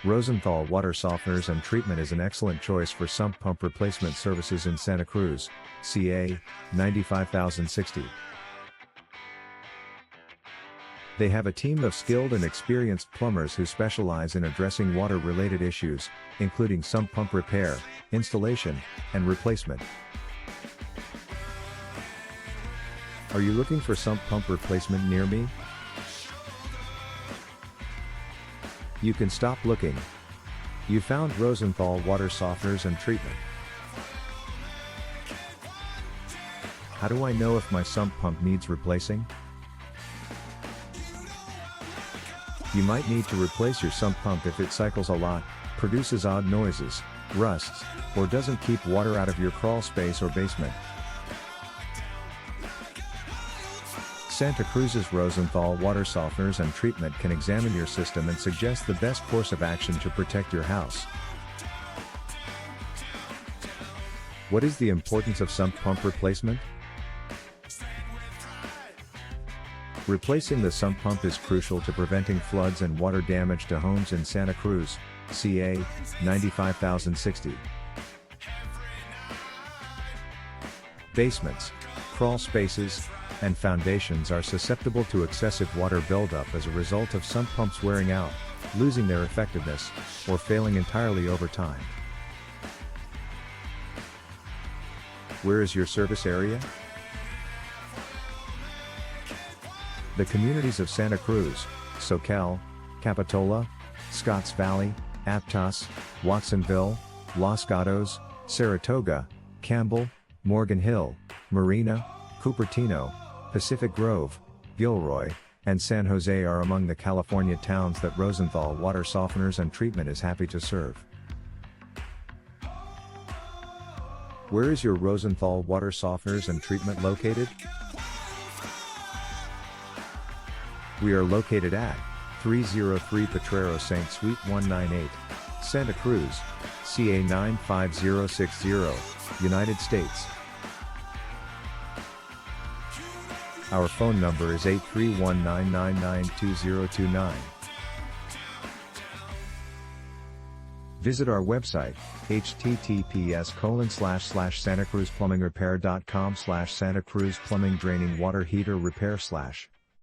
Rosenthal Water Softeners and Treatment is an excellent choice for sump pump replacement services in Santa Cruz, CA, 95060. They have a team of skilled and experienced plumbers who specialize in addressing water-related issues, including sump pump repair, installation, and replacement. Are you looking for sump pump replacement near me? You can stop looking. You found Rosenthal Water Softeners and Treatment. How do I know if my sump pump needs replacing? You might need to replace your sump pump if it cycles a lot, produces odd noises, rusts, or doesn't keep water out of your crawl space or basement. Santa Cruz's Rosenthal Water Softeners and Treatment can examine your system and suggest the best course of action to protect your house. What is the importance of sump pump replacement? Replacing the sump pump is crucial to preventing floods and water damage to homes in Santa Cruz, CA, 95060. Basements, crawl spaces, and foundations are susceptible to excessive water buildup as a result of sump pumps wearing out, losing their effectiveness, or failing entirely over time. Where is your service area? The communities of Santa Cruz, Soquel, Capitola, Scotts Valley, Aptos, Watsonville, Los Gatos, Saratoga, Campbell, Morgan Hill, Marina, Cupertino, Pacific Grove, Gilroy, and San Jose are among the California towns that Rosenthal Water Softeners and Treatment is happy to serve. Where is your Rosenthal Water Softeners and Treatment located? We are located at 303 Potrero St. Suite 198, Santa Cruz, CA 95060, United States. Our phone number is 831-999-2029. Visit our website, https://santacruzplumbingrepair.com/Santa Cruz Plumbing Draining Water Heater Repair/